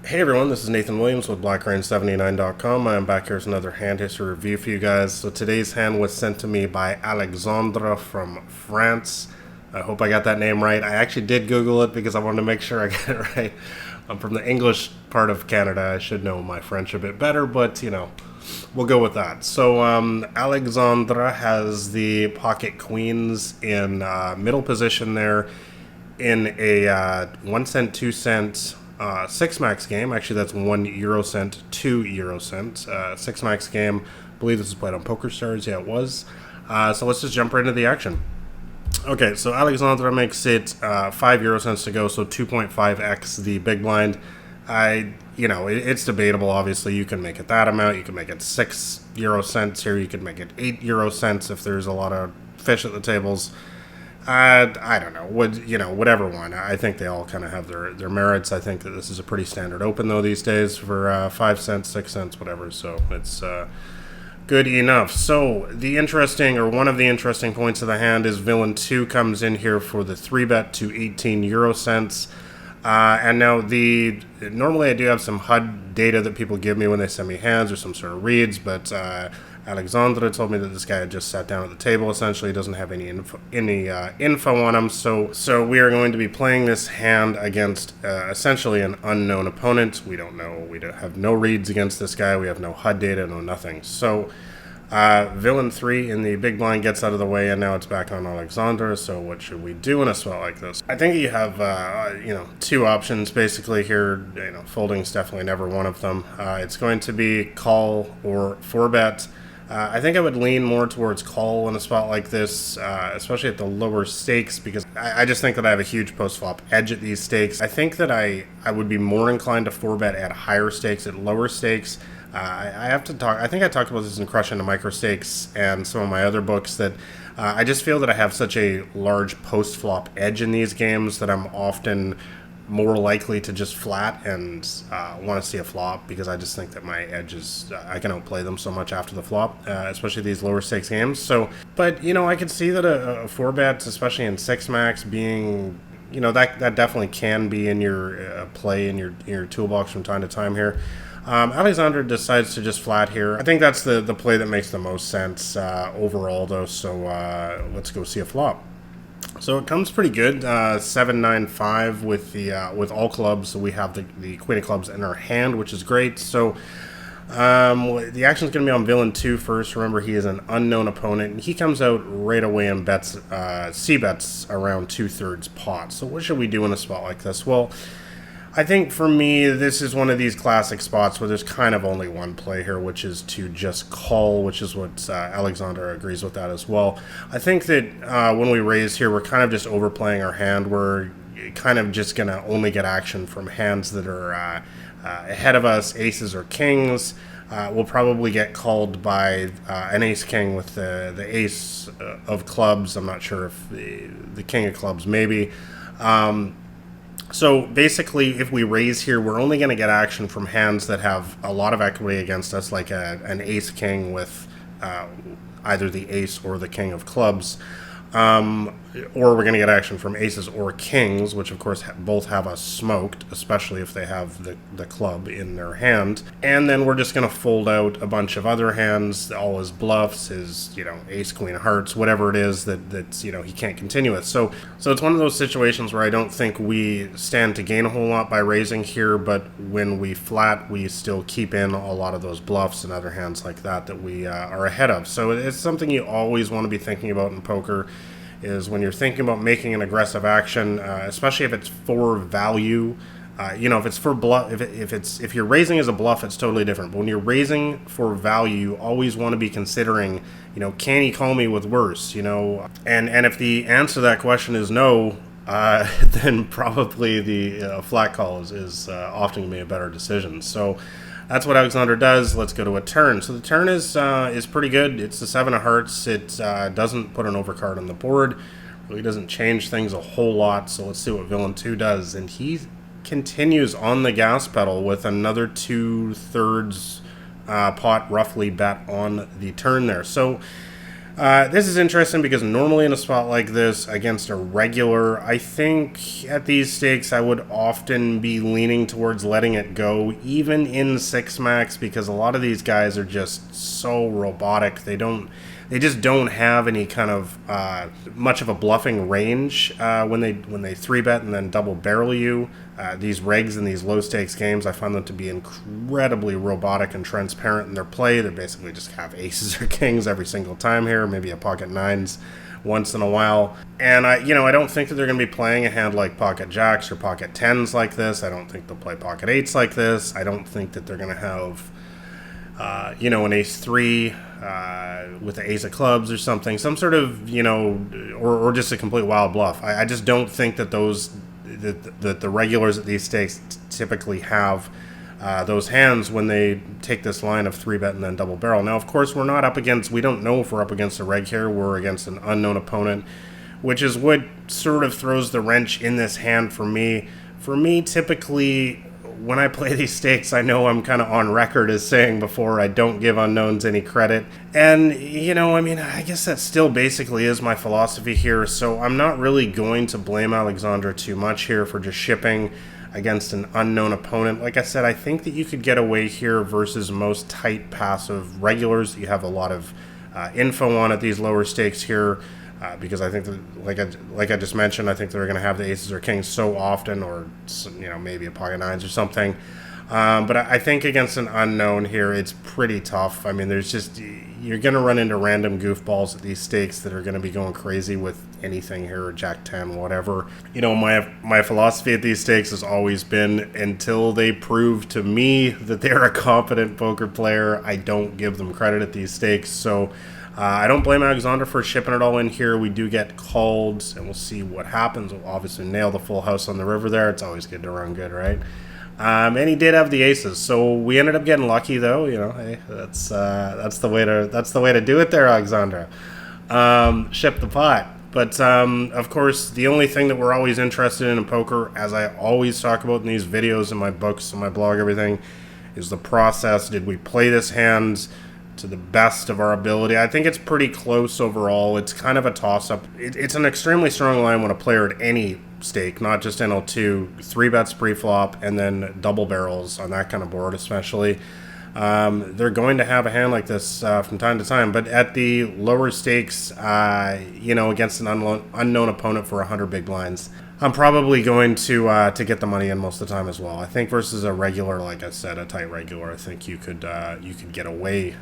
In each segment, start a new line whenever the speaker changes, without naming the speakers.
Hey everyone, this is Nathan Williams with BlackRain79.com. I am back here with another hand history review for you guys. So today's hand was sent to me by Alexandre from France. I hope I got that name right. I actually did Google it because I wanted to make sure I got it right. I'm from the English part of Canada. I should know my French a bit better, but we'll go with that. So Alexandre has the pocket queens in middle position there in a 1 cent, 2 cent, 6 max game. Actually, that's 1 euro cent, 2 euro cent. 6 max game. I believe this is played on Poker Stars. Yeah, it was. So let's just jump right into the action. Okay, so Alexandre makes it 5 euro cents to go, so 2.5x the big blind. It's debatable. Obviously, you can make it that amount. You can make it 6 euro cents here. You could make it 8 euro cents if there's a lot of fish at the tables. I don't know. Whatever one. I think they all kind of have their merits. I think that this is a pretty standard open, though, these days for 5 cents, 6 cents, whatever. So it's good enough. So one of the interesting points of the hand is Villain 2 comes in here for the 3-bet to 18 euro cents. And now normally I do have some HUD data that people give me when they send me hands or some sort of reads, but Alexandre told me that this guy had just sat down at the table. Essentially, he doesn't have any info on him. So we are going to be playing this hand against essentially an unknown opponent. We don't know. We have no reads against this guy. We have no HUD data, no nothing. So Villain 3 in the big blind gets out of the way, and now it's back on Alexandre. So what should we do in a spot like this? I think you have two options basically here. Folding's definitely never one of them. It's going to be call or 4-bet. I think I would lean more towards call in a spot like this, especially at the lower stakes, because I just think that I have a huge post-flop edge at these stakes. I think that I would be more inclined to 4-bet at higher stakes. At lower stakes, I have to talk. I think I talked about this in Crush into Micro Stakes and some of my other books, that I just feel that I have such a large post-flop edge in these games that I'm often more likely to just flat and want to see a flop, because I just think that my edges, I can outplay them so much after the flop, especially these lower stakes games. So, but I could see that a 4-bet, especially in 6 max, being that definitely can be in your play in your toolbox from time to time here. Alexandre decides to just flat here. I think that's the play that makes the most sense overall, though. So let's go see a flop. So it comes pretty good, 7-9-5 with all clubs. So we have the queen of clubs in our hand, which is great. So the action's going to be on Villain 2 first. Remember, he is an unknown opponent, and he comes out right away and bets c-bets around 2/3 pot. So what should we do in a spot like this? Well, I think for me, this is one of these classic spots where there's kind of only one play here, which is to just call, which is what Alexandre agrees with that as well. I think that when we raise here, we're kind of just overplaying our hand. We're kind of just going to only get action from hands that are ahead of us, aces or kings. We'll probably get called by an ace-king with the ace of clubs. I'm not sure if the king of clubs, maybe. So basically, if we raise here, we're only going to get action from hands that have a lot of equity against us, like an ace-king with either the ace or the king of clubs. Or we're going to get action from aces or kings, which of course both have us smoked, especially if they have the club in their hand. And then we're just going to fold out a bunch of other hands, all his bluffs, his ace, queen, hearts, whatever it is that's he can't continue with. So it's one of those situations where I don't think we stand to gain a whole lot by raising here, but when we flat, we still keep in a lot of those bluffs and other hands like that we are ahead of. So it's something you always want to be thinking about in poker, is when you're thinking about making an aggressive action, especially if it's for value. If it's for bluff, if you're raising as a bluff, it's totally different. But when you're raising for value, you always want to be considering, can he call me with worse? And if the answer to that question is no, then probably the flat call is often going to be a better decision. So that's what Alexandre does. Let's go to a turn. So the turn is pretty good. It's the 7 of hearts. It doesn't put an overcard on the board. Really doesn't change things a whole lot. So let's see what Villain 2 does. And he continues on the gas pedal with another 2/3 pot roughly bet on the turn there. So This is interesting because normally in a spot like this against a regular, I think at these stakes I would often be leaning towards letting it go, even in 6 max, because a lot of these guys are just so robotic. They just don't have any kind of much of a bluffing range when they 3-bet and then double barrel you. These regs in these low stakes games, I find them to be incredibly robotic and transparent in their play. They basically just have aces or kings every single time here, maybe a pocket nines once in a while. And I don't think that they're going to be playing a hand like pocket jacks or pocket tens like this. I don't think they'll play pocket eights like this. I don't think that they're going to have an ace 3 with the ace of clubs or something, some sort of, or just a complete wild bluff. I just don't think that the regulars at these stakes typically have those hands when they take this line of 3-bet and then double barrel. Now, of course, we don't know if we're up against a reg here. We're against an unknown opponent, which is what sort of throws the wrench in this hand for me. For me, typically, when I play these stakes, I know I'm kind of on record as saying before I don't give unknowns any credit. And, I guess that still basically is my philosophy here, so I'm not really going to blame Alexandra too much here for just shipping against an unknown opponent. Like I said, I think that you could get away here versus most tight passive regulars that you have a lot of info on at these lower stakes here. Because I think that, like I just mentioned, I think they're going to have the aces or kings so often, or maybe a pocket nines or something. But I think against an unknown here, it's pretty tough. I mean, you're going to run into random goofballs at these stakes that are going to be going crazy with anything here, or Jack 10, whatever. My philosophy at these stakes has always been, until they prove to me that they're a competent poker player, I don't give them credit at these stakes. So I don't blame Alexander for shipping it all in here. We do get called, and we'll see what happens. We'll obviously nail the full house on the river there. It's always good to run good, right? And he did have the aces, so we ended up getting lucky, though. Hey, that's the way to do it there, Alexandra. Ship the pot. But of course, the only thing that we're always interested in poker, as I always talk about in these videos, in my books, in my blog, everything, is the process. Did we play this hand to the best of our ability? I think it's pretty close overall. It's kind of a toss-up. It's an extremely strong line when a player at any stake, not just NL2, 3-bets pre-flop and then double barrels on that kind of board especially. They're going to have a hand like this from time to time, but at the lower stakes, against an unknown opponent for 100 big blinds, I'm probably going to get the money in most of the time as well. I think versus a regular, like I said, a tight regular, I think you could get away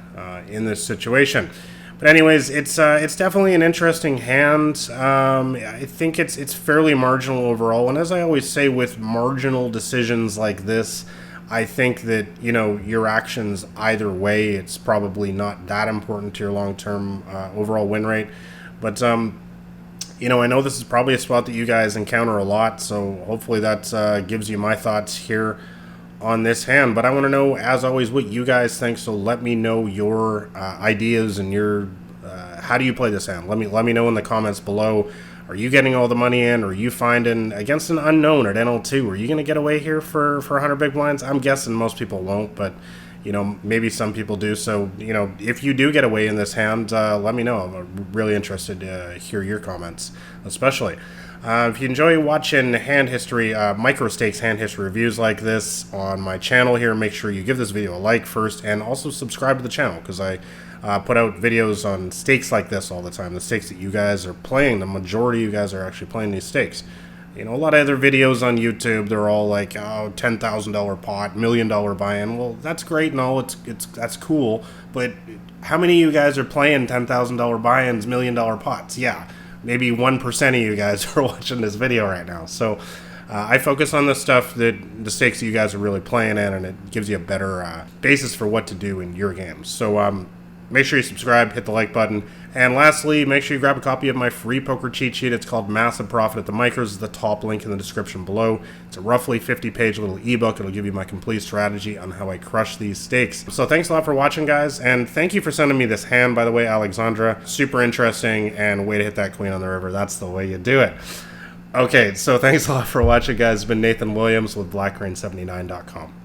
in this situation. But anyways, it's definitely an interesting hand. I think it's fairly marginal overall, and as I always say with marginal decisions like this, I think that your actions either way, it's probably not that important to your long-term overall win rate. But I know this is probably a spot that you guys encounter a lot, so hopefully that gives you my thoughts here on this hand. But I want to know, as always, what you guys think, so let me know your ideas and your how do you play this hand. Let me know in the comments below. Are you getting all the money in? Or are you finding against an unknown at NL2? Are you going to get away here for 100 big blinds? I'm guessing most people won't, but maybe some people do. So, if you do get away in this hand, let me know. I'm really interested to hear your comments, especially. If you enjoy watching hand history, micro stakes hand history reviews like this on my channel here, make sure you give this video a like first, and also subscribe to the channel, because I put out videos on stakes like this all the time. The stakes that you guys are playing, the majority of you guys are actually playing these stakes. A lot of other videos on YouTube, they're all like, $10,000 pot, $1 million buy-in. Well, that's great and all, that's cool, but how many of you guys are playing $10,000 buy-ins, $1 million pots? Yeah, maybe 1% of you guys are watching this video right now. So I focus on the stuff the stakes that you guys are really playing in, and it gives you a better basis for what to do in your games. So make sure you subscribe, hit the like button, and lastly, make sure you grab a copy of my free poker cheat sheet. It's called Massive Profit at the Micros. It's the top link in the description below. It's a roughly 50-page little ebook. It'll give you my complete strategy on how I crush these stakes. So thanks a lot for watching, guys, and thank you for sending me this hand, by the way, Alexandra. Super interesting, and way to hit that queen on the river. That's the way you do it. Okay, so thanks a lot for watching, guys. It's been Nathan Williams with BlackRain79.com.